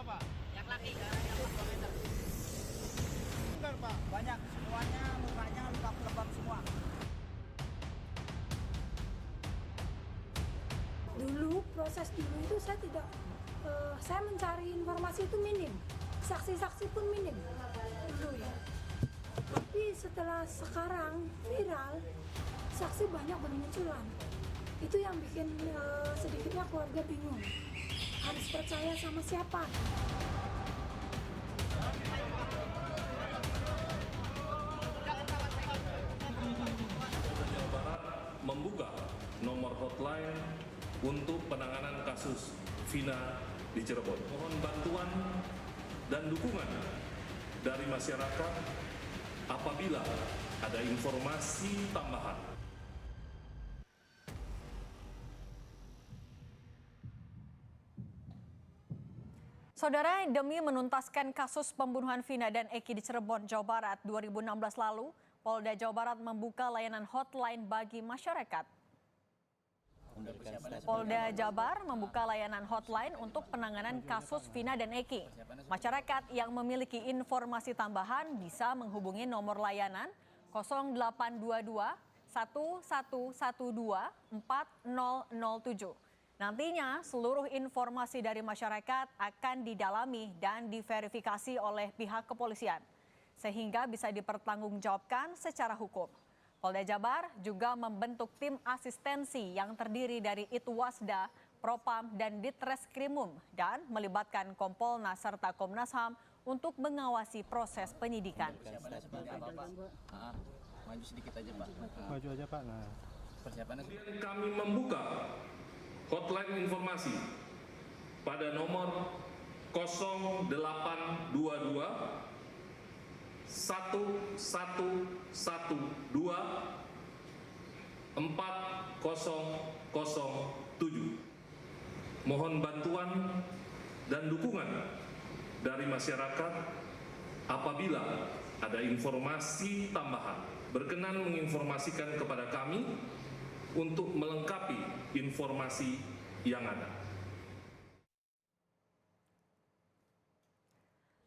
Pak? Yang laki, yang 2 meter. Enggak Pak. Banyak, semuanya mukanya luka lebam semua. Dulu proses dulu itu saya tidak, saya mencari informasi itu minim, saksi-saksi pun minim dulu ya. Tapi setelah sekarang viral, saksi banyak bermunculan. Itu yang bikin sedikitnya keluarga bingung. Harus percaya sama siapa? Jawa Barat membuka nomor hotline untuk penanganan kasus Vina di Cirebon. Mohon bantuan dan dukungan dari masyarakat apabila ada informasi tambahan. Saudara, demi menuntaskan kasus pembunuhan Vina dan Eki di Cirebon, Jawa Barat 2016 lalu, Polda Jawa Barat membuka layanan hotline bagi masyarakat. Polda Jabar membuka layanan hotline untuk penanganan kasus Vina dan Eki. Masyarakat yang memiliki informasi tambahan bisa menghubungi nomor layanan 0822 1112 4007. Nantinya seluruh informasi dari masyarakat akan didalami dan diverifikasi oleh pihak kepolisian, sehingga bisa dipertanggungjawabkan secara hukum. Polda Jabar juga membentuk tim asistensi yang terdiri dari Itwasda, Propam, dan Ditreskrimum dan melibatkan Kompolnas serta Komnas HAM untuk mengawasi proses penyidikan. Maju sedikit aja Pak. Maju aja Pak. Nah. Persiapannya. Kami membuka hotline informasi pada nomor 0822 1112 4007. Mohon bantuan dan dukungan dari masyarakat apabila ada informasi tambahan. Berkenan menginformasikan kepada kami untuk melengkapi informasi yang ada.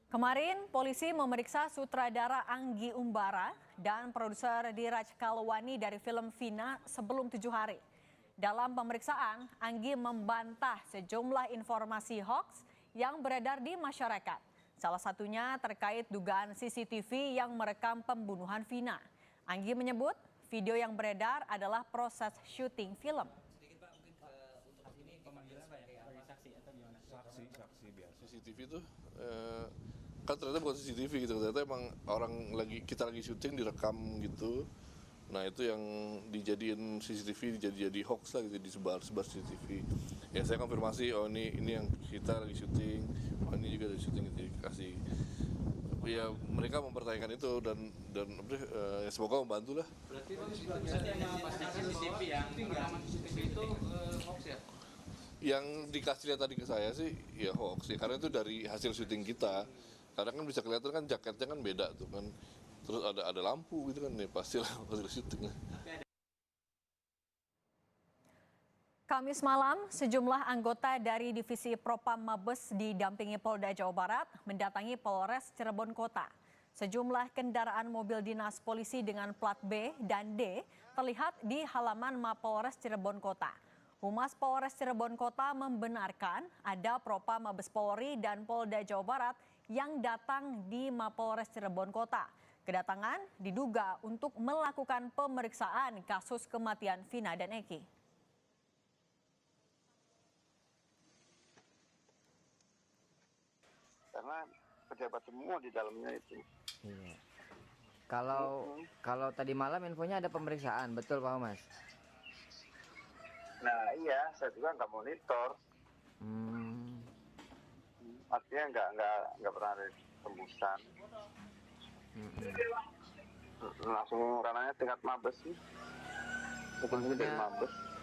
Kemarin, polisi memeriksa sutradara Anggi Umbara dan produser Diraj Kalwani dari film Vina sebelum 7 hari. Dalam pemeriksaan, Anggi membantah sejumlah informasi hoaks yang beredar di masyarakat. Salah satunya terkait dugaan CCTV yang merekam pembunuhan Vina. Anggi menyebut video yang beredar adalah proses syuting film. Sedikit Pak, mungkin untuk ini pemanggilan Pak ya, saksi atau gimana? Saksi biasa. CCTV itu kan ternyata bukan CCTV gitu, ternyata emang kita lagi syuting direkam gitu. Nah itu yang dijadiin CCTV jadi hoax lah gitu, disebar CCTV. Ya saya konfirmasi, oh ini yang kita lagi syuting, oh ini juga lagi syuting gitu, dikasih. Ya mereka mempertanyakan itu dan ya semoga membantu lah. Berarti yang pasang CCTV yang rekaman CCTV itu hoax ya? Yang dikasih lihat tadi ke saya sih ya hoax ya, karena itu dari hasil syuting kita. Karena kan bisa kelihatan kan jaketnya kan beda tuh kan, terus ada lampu gitu kan, ya pastilah hasil syutingnya. Kamis malam, sejumlah anggota dari Divisi Propam Mabes didampingi Polda Jawa Barat mendatangi Polres Cirebon Kota. Sejumlah kendaraan mobil dinas polisi dengan plat B dan D terlihat di halaman Mapolres Cirebon Kota. Humas Polres Cirebon Kota membenarkan ada Propam Mabes Polri dan Polda Jawa Barat yang datang di Mapolres Cirebon Kota. Kedatangan diduga untuk melakukan pemeriksaan kasus kematian Vina dan Eki. Karena pejabat semua di dalamnya itu. Iya. Kalau tadi malam infonya ada pemeriksaan, betul Pak Mas? Nah iya, saya juga nggak monitor. Artinya nggak pernah ada tembusan. Langsung ranahnya tingkat Mabes sih. Maksudnya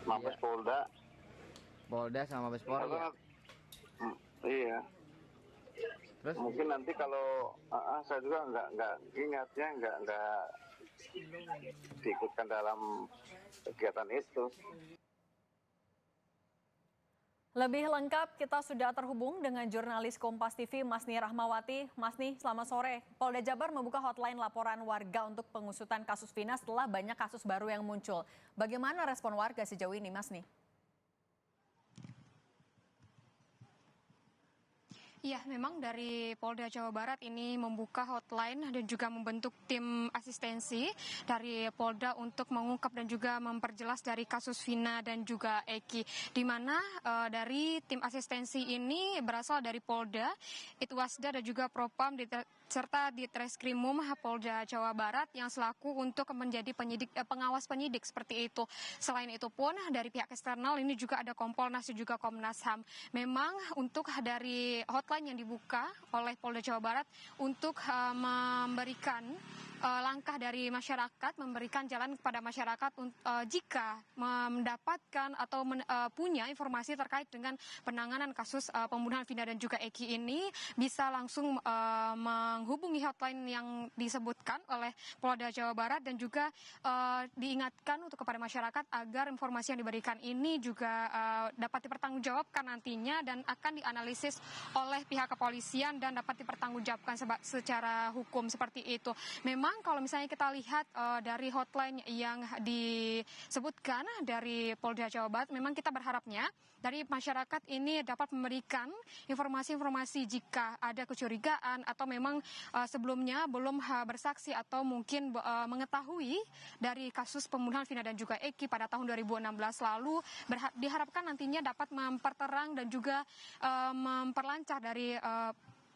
Mabes iya. Polda sama Mabes Polri ya? Iya. Terus mungkin nanti kalau saya juga nggak ingatnya nggak diikutkan dalam kegiatan itu. Lebih lengkap kita sudah terhubung dengan jurnalis Kompas TV Masni Rahmawati. Masni, selamat sore. Polda Jabar membuka hotline laporan warga untuk pengusutan kasus Vina setelah banyak kasus baru yang muncul. Bagaimana respon warga sejauh ini, Masni? Iya, memang dari Polda Jawa Barat ini membuka hotline dan juga membentuk tim asistensi dari Polda untuk mengungkap dan juga memperjelas dari kasus Vina dan juga Eki. Di mana dari tim asistensi ini berasal dari Polda, Itwasda dan juga Propam serta Ditreskrimum Polda Jawa Barat yang selaku untuk menjadi pengawas penyidik seperti itu. Selain itu pun dari pihak eksternal ini juga ada Kompolnas dan juga Komnas HAM. Memang untuk dari hotline yang dibuka oleh Polda Jawa Barat untuk memberikan langkah dari masyarakat, memberikan jalan kepada masyarakat jika mendapatkan atau punya informasi terkait dengan penanganan kasus pembunuhan Vina dan juga Eki ini, bisa langsung menghubungi hotline yang disebutkan oleh Polda Jawa Barat dan juga diingatkan untuk kepada masyarakat agar informasi yang diberikan ini juga dapat dipertanggungjawabkan nantinya dan akan dianalisis oleh pihak kepolisian dan dapat dipertanggungjawabkan secara hukum seperti itu. Memang kalau misalnya kita lihat dari hotline yang disebutkan dari Polda Jawa Barat, memang kita berharapnya dari masyarakat ini dapat memberikan informasi-informasi jika ada kecurigaan atau memang sebelumnya belum bersaksi atau mungkin mengetahui dari kasus pembunuhan Vina dan juga Eki pada tahun 2016 lalu, diharapkan nantinya dapat memperterang dan juga memperlancar dari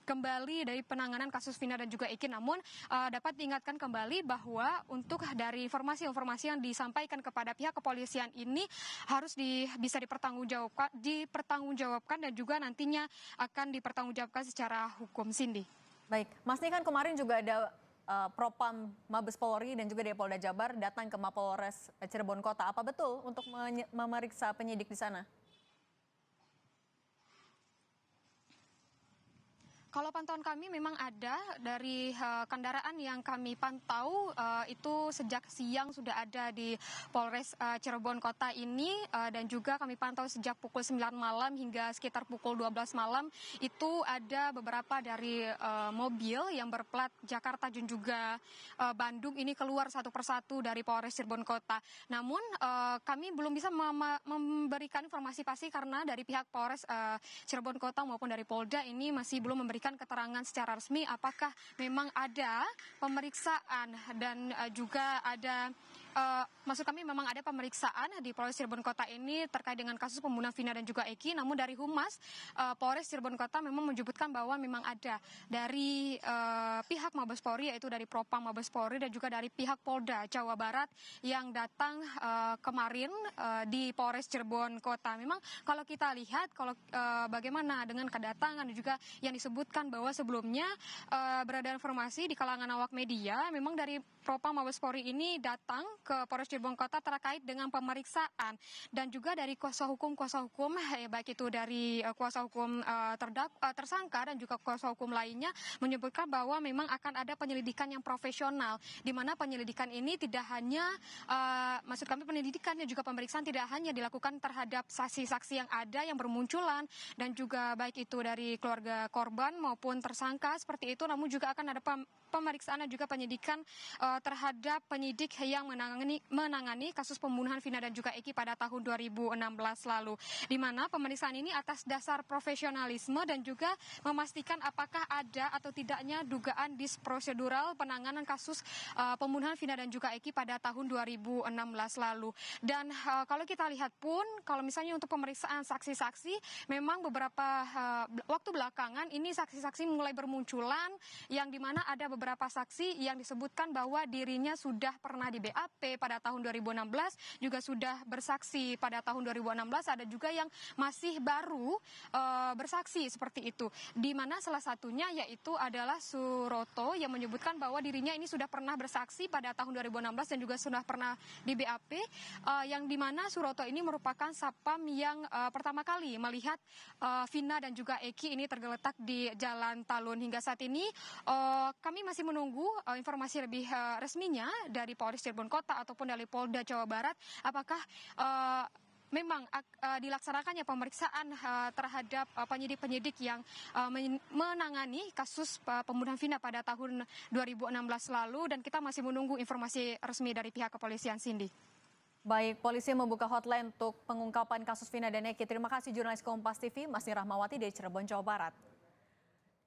kembali dari penanganan kasus Vina dan juga Eki. Namun dapat diingatkan kembali bahwa untuk dari informasi-informasi yang disampaikan kepada pihak kepolisian ini harus bisa dipertanggungjawabkan dan juga nantinya akan dipertanggungjawabkan secara hukum. Cindy. Baik, Mas, ini kan kemarin juga ada Propam Mabes Polri dan juga dari Polda Jabar datang ke Mapolres Cirebon Kota. Apa betul untuk memeriksa penyidik di sana? Kalau pantauan kami memang ada dari kendaraan yang kami pantau itu sejak siang sudah ada di Polres Cirebon Kota ini dan juga kami pantau sejak pukul 9 malam hingga sekitar pukul 12 malam itu ada beberapa dari mobil yang berplat Jakarta dan juga Bandung ini keluar satu persatu dari Polres Cirebon Kota. Namun kami belum bisa memberikan informasi pasti karena dari pihak Polres Cirebon Kota maupun dari Polda ini masih belum memberikan keterangan secara resmi apakah memang ada pemeriksaan dan juga ada maksud kami memang ada pemeriksaan di Polres Cirebon Kota ini terkait dengan kasus pembunuhan Vina dan juga Eki. Namun dari Humas Polres Cirebon Kota memang menyebutkan bahwa memang ada dari pihak Mabes Polri, yaitu dari Propam Mabes Polri dan juga dari pihak Polda Jawa Barat yang datang kemarin di Polres Cirebon Kota. Memang kalau kita lihat bagaimana dengan kedatangan dan juga yang disebutkan bahwa sebelumnya beredar informasi di kalangan awak media, memang dari Propam Mabes Polri ini datang ke Polres Cirebon Kota terkait dengan pemeriksaan dan juga dari kuasa hukum baik itu dari kuasa hukum tersangka dan juga kuasa hukum lainnya menyebutkan bahwa memang akan ada penyelidikan yang profesional, di mana penyelidikan ini tidak hanya maksud kami penyelidikan dan juga pemeriksaan tidak hanya dilakukan terhadap saksi-saksi yang ada yang bermunculan dan juga baik itu dari keluarga korban maupun tersangka seperti itu, namun juga akan ada pemeriksaan dan juga penyidikan terhadap penyidik yang menangani kasus pembunuhan Vina dan juga Eki pada tahun 2016 lalu, di mana pemeriksaan ini atas dasar profesionalisme dan juga memastikan apakah ada atau tidaknya dugaan disprosedural penanganan kasus pembunuhan Vina dan juga Eki pada tahun 2016 lalu. Dan kalau kita lihat pun kalau misalnya untuk pemeriksaan saksi-saksi memang beberapa waktu belakangan ini saksi-saksi mulai bermunculan yang dimana ada beberapa saksi yang disebutkan bahwa dirinya sudah pernah di BAP pada tahun 2016, juga sudah bersaksi pada tahun 2016, ada juga yang masih baru bersaksi seperti itu. Di mana salah satunya yaitu adalah Suroto yang menyebutkan bahwa dirinya ini sudah pernah bersaksi pada tahun 2016 dan juga sudah pernah di BAP, yang dimana Suroto ini merupakan satpam yang pertama kali melihat Vina dan juga Eki ini tergeletak di Jalan Talun. Hingga saat ini kami masih menunggu informasi lebih resminya dari Polres Cirebon Kota ataupun dari Polda Jawa Barat apakah memang dilaksanakannya pemeriksaan terhadap penyidik-penyidik yang menangani kasus pembunuhan Vina pada tahun 2016 lalu, dan kita masih menunggu informasi resmi dari pihak kepolisian, Cindy. Baik, polisi membuka hotline untuk pengungkapan kasus Vina dan Eki. Terima kasih jurnalis Kompas TV, Masni Rahmawati dari Cirebon, Jawa Barat.